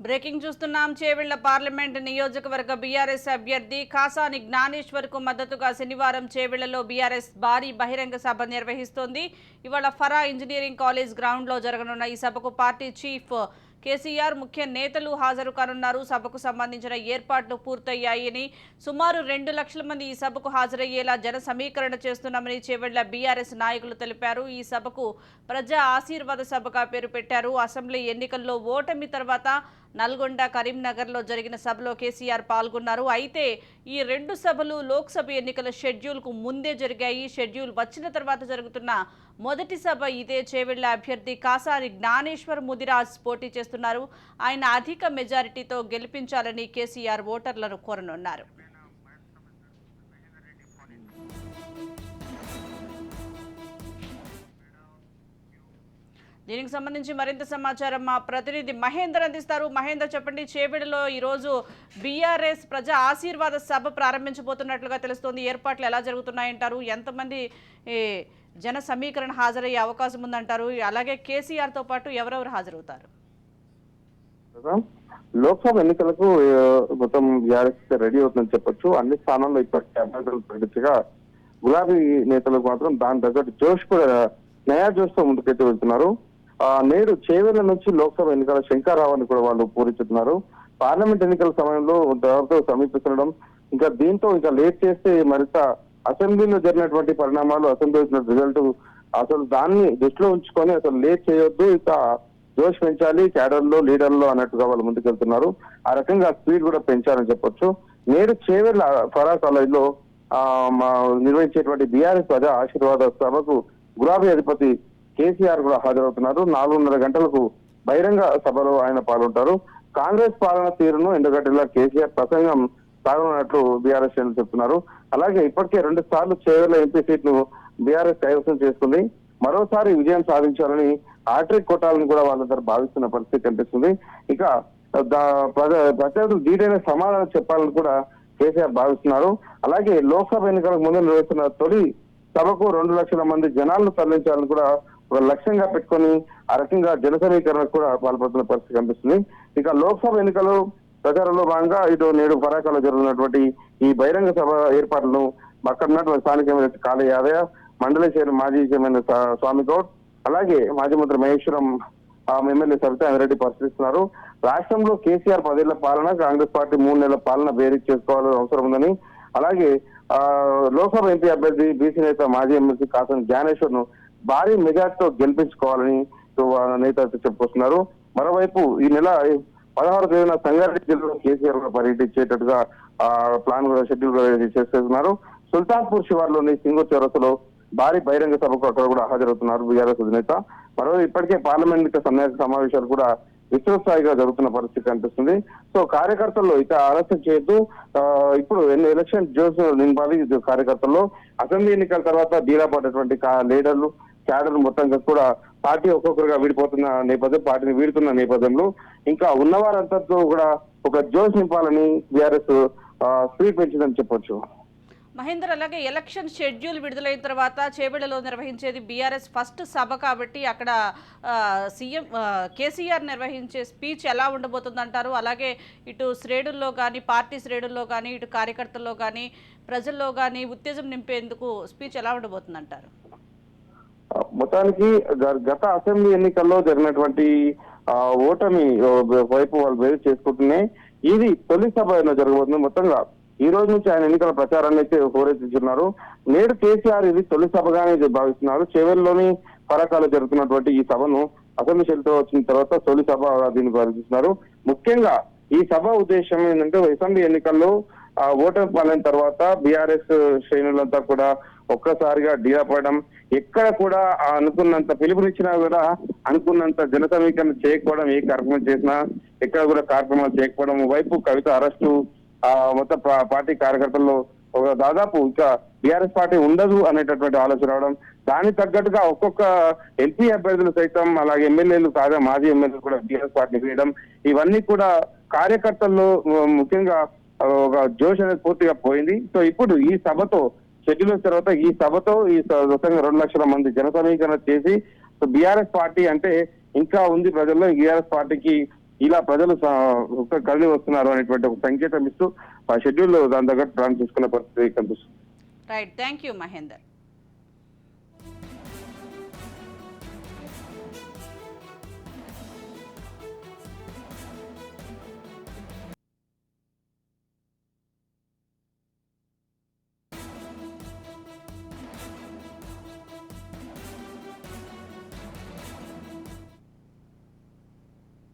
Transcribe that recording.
Breaking చూస్తున్నాం. Chevella parliament నియోజకవర్గ BRS అభ్యర్థి కాసాని జ్ఞానేశ్వర్ కు మద్దతుగా శనివారం చేవెళ్లలో బీఆర్ఎస్ భారీ బహిరంగ సభ నిర్వహిస్తోంది. ఇవాళ ఫరా ఇంజనీరింగ్ కాలేజ్ గ్రౌండ్ లో జరగనున్న ఈ సభకు పార్టీ చీఫ్ కేసీఆర్ ముఖ్య నేతలు హాజరు కానున్నారు. సభకు సంబంధించిన ఏర్పాట్లు పూర్తయ్యాయని, సుమారు 2 లక్షల మంది ఈ సభకు హాజరయ్యేలా జన సమీకరణ చేస్తున్నామని చేవెళ్ల బీఆర్ఎస్ నాయకులు తెలిపారు. ఈ సభకు ప్రజా ఆశీర్వాద సభగా పేరు పెట్టారు. అసెంబ్లీ ఎన్నికల్లో ఓటమి తర్వాత నల్గొండ, కరీంనగర్లో జరిగిన సభలో కేసీఆర్ పాల్గొన్నారు. అయితే ఈ 2 సభలు లోక్సభ ఎన్నికల షెడ్యూల్కు ముందే జరిగాయి. షెడ్యూల్ వచ్చిన తర్వాత జరుగుతున్న మొదటి సభ ఇదే. చేవెళ్ల అభ్యర్థి కాసాని జ్ఞానేశ్వర్ ముదిరాజ్ పోటీ చేస్తున్నారు. ఆయన అధిక మెజారిటీతో గెలిపించాలని కేసీఆర్ ఓటర్లను కోరనున్నారు. దీనికి సంబంధించి మరింత సమాచారం మా ప్రతినిధి మహేందర్ అందిస్తారు. మహేందర్, చెప్పండి, చేవెళ్లలో ఈరోజు బీఆర్ఎస్ ప్రజా ఆశీర్వాద సభ ప్రారంభించబోతున్నట్లుగా తెలుస్తోంది. ఏర్పాట్లు ఎలా జరుగుతున్నాయంటారు? ఎంతమంది జన సమీకరణ హాజరయ్యే అవకాశం ఉందంటారు? అలాగే కేసీఆర్తో పాటు ఎవరెవరు హాజరవుతారు? లోక్సభ ఎన్నికలకు మొత్తం బీఆర్ఎస్ రెడీ అవుతుందని చెప్పొచ్చు. అన్ని స్థానాల్లో ఇప్పటికే అభ్యర్థులు ప్రకటించగా గులాబీ నేతలకు మాత్రం దాని తగ్గట్టు జోష్ కూడా నయా జోష్తో ముందుకైతే వెళ్తున్నారు. నేడు చేవెళ్ల నుంచి లోక్సభ ఎన్నికల శంకర్రావుని కూడా వాళ్ళు పూరించుతున్నారు. పార్లమెంట్ ఎన్నికల సమయంలో దాదాపు సమీపిస్తుండడం, ఇంకా దీంతో ఇంకా లేట్ చేస్తే మరింత అసెంబ్లీలో జరిగినటువంటి పరిణామాలు, అసెంబ్లీ వచ్చిన రిజల్ట్, అసలు దాన్ని దృష్టిలో ఉంచుకొని అసలు లేట్ చేయొద్దు, ఇక జోష్ పెంచాలి క్యాడర్లో, లీడర్లో అన్నట్టుగా వాళ్ళు ముందుకెళ్తున్నారు. ఆ రకంగా స్పీడ్ కూడా పెంచాలని చెప్పొచ్చు. నేడు చేవెళ్ల ఫరా కాలేజ్ లో నిర్వహించేటువంటి బీఆర్ఎస్ ప్రజా ఆశీర్వాద సభకు గులాబీ అధిపతి కేసీఆర్ కూడా హాజరవుతున్నారు. 4:30 గంటలకు బహిరంగ సభలో ఆయన పాల్గొంటారు. కాంగ్రెస్ పాలన తీరును ఎండగట్టేలా కేసీఆర్ ప్రసంగం సాగనున్నట్లు బీఆర్ఎస్ శ్రేణులు చెప్తున్నారు. అలాగే ఇప్పటికే 2 సార్లు చేవెళ్ల ఎంపీ సీట్ను బీఆర్ఎస్ కైవసం చేసుకుంది. మరోసారి విజయం సాధించాలని హ్యాట్రిక్ కొట్టాలని కూడా వాళ్ళందరూ భావిస్తున్న పరిస్థితి కనిపిస్తుంది. ఇక ప్రత్యర్థులు ధీటైన సమాధానం చెప్పాలని కూడా కేసీఆర్ భావిస్తున్నారు. అలాగే లోక్సభ ఎన్నికలకు ముందు నిర్వహిస్తున్న తొలి సభకు 2 లక్షల మంది జనాలను తరలించాలని కూడా ఒక లక్ష్యంగా పెట్టుకొని ఆ రకంగా జన సమీకరణకు కూడా పాల్పడుతున్న పరిస్థితి కనిపిస్తుంది. ఇక లోక్సభ ఎన్నికలు ప్రచారంలో భాగంగా ఇటు నేడు ఫరాకాలో జరుగుతున్నటువంటి ఈ బహిరంగ సభ ఏర్పాట్లను అక్కడ ఉన్నటువంటి స్థానిక ఎమ్మెల్యే కాళీ యాదయ్య, మండలి చైర్మన్ మాజీ చైర్మన్ స్వామి గౌడ్, అలాగే మాజీ మంత్రి మహేశ్వరం ఎమ్మెల్యే సవితా రెడ్డి పరిశీలిస్తున్నారు. రాష్ట్రంలో కేసీఆర్ 10 ఏళ్ల పాలన, కాంగ్రెస్ పార్టీ 3 నెలల పాలన బేరీజ్ చేసుకోవాలని అవసరం ఉందని, అలాగే లోక్సభ ఎంపీ అభ్యర్థి బీసీ నేత మాజీ ఎమ్మెల్సీ కాసాని జ్ఞానేశ్వర్ ను భారీ మెజార్టీతో గెలిపించుకోవాలని నేత చెప్పుకొస్తున్నారు. మరోవైపు ఈ నెల 16వ తేదీన సంగారెడ్డి జిల్లాలో కేసీఆర్ పర్యటించేటట్టుగా ప్లాన్ కూడా షెడ్యూల్ కూడా చేస్తున్నారు. సుల్తాన్పూర్ శివార్లోని సింగో చౌరస్తలో భారీ బహిరంగ సభకు అక్కడ కూడా హాజరవుతున్నారు బీఆర్ఎస్ అధినేత. మరోవైపు ఇప్పటికే పార్లమెంట్ సన్నాహక సమావేశాలు కూడా విస్తృత స్థాయిగా జరుగుతున్న పరిస్థితి కనిపిస్తుంది. సో కార్యకర్తల్లో ఇక ఆలస్యం చేయొద్దు, ఇప్పుడు ఎలక్షన్ జోస్ నింపాలి కార్యకర్తల్లో. అసెంబ్లీ ఎన్నికల తర్వాత డీలా పడ్డటువంటి లీడర్లు, క్యాడర్ మొత్తంగా కూడా పార్టీ ఒక్కొక్కరుగా విడిపోతున్న నేపథ్యం, పార్టీని వీడుతున్న నేపథ్యంలో ఇంకా ఉన్నవారంతా కూడా ఒక జోష్ నింపాలని బీఆర్ఎస్ స్పీడ్ పెంచిందని చెప్పొచ్చు. మహేందర్, అలాగే ఎలక్షన్ షెడ్యూల్ విడుదలైన తర్వాత చేవెళ్లలో నిర్వహించేది బీఆర్ఎస్ ఫస్ట్ సభ కాబట్టి అక్కడ సీఎం కేసీఆర్ నిర్వహించే స్పీచ్ ఎలా ఉండబోతుందంటారు? అలాగే ఇటు శ్రేణుల్లో కానీ, పార్టీ శ్రేణుల్లో కానీ, ఇటు కార్యకర్తల్లో కానీ, ప్రజల్లో కానీ ఉత్తేజం నింపేందుకు స్పీచ్ ఎలా ఉండబోతుందంటారు? మొత్తానికి గత అసెంబ్లీ ఎన్నికల్లో జరిగినటువంటి ఓటమి వైపు వాళ్ళు వేరు చేసుకుంటూనే ఇది తొలి సభ జరగబోతుంది. మొత్తంగా ఈ రోజు నుంచి ఆయన ఎన్నికల ప్రచారాన్ని అయితే హోరెత్తించున్నారు. నేడు కేసీఆర్ ఇది తొలి సభగానే భావిస్తున్నారు. చేవెళ్లలోని ఫరాకాలో జరుగుతున్నటువంటి ఈ సభను అసెంబ్లీ షెల్తో వచ్చిన తర్వాత తొలి సభ దీన్ని భావిస్తున్నారు. ముఖ్యంగా ఈ సభ ఉద్దేశం ఏంటంటే అసెంబ్లీ ఎన్నికల్లో ఓటమి పాలైన తర్వాత బీఆర్ఎస్ శ్రేణులంతా కూడా ఒక్కసారిగా డీలా పడడం, ఎక్కడ కూడా అనుకున్నంత పిలుపునిచ్చినా కూడా అనుకున్నంత జన సమీకరణ చేయకపోవడం, ఏ కార్యక్రమం చేసినా ఎక్కడ కూడా కార్యక్రమాలు చేయకపోవడం, వైపు కవిత అరెస్టు, మొత్తం పార్టీ కార్యకర్తల్లో ఒక దాదాపు ఇంకా బీఆర్ఎస్ పార్టీ ఉండదు అనేటటువంటి ఆలోచన రావడం, దానికి తగ్గట్టుగా ఒక్కొక్క ఎంపీ అభ్యర్థులు సైతం అలాగే ఎమ్మెల్యేలు కాగా మాజీ ఎమ్మెల్యేలు కూడా బీఆర్ఎస్ పార్టీ వేయడం, ఇవన్నీ కూడా కార్యకర్తల్లో ముఖ్యంగా ఒక జోష్ అనేది పూర్తిగా పోయింది. సో ఇప్పుడు ఈ సభతో షెడ్యూల్ తర్వాత ఈ సభతో ఈ 2 లక్షల మంది జన సమీకరణ చేసి బీఆర్ఎస్ పార్టీ అంటే ఇంకా ఉంది ప్రజల్లో, బీఆర్ఎస్ పార్టీకి ఇలా ప్రజలు కదిలి వస్తున్నారు అనేటువంటి ఒక సంకేతం ఇస్తూ ఆ షెడ్యూల్ దాని దగ్గర ప్లాన్ చేసుకునే పరిస్థితి కనిపిస్తుంది. Right, thank you Mahender.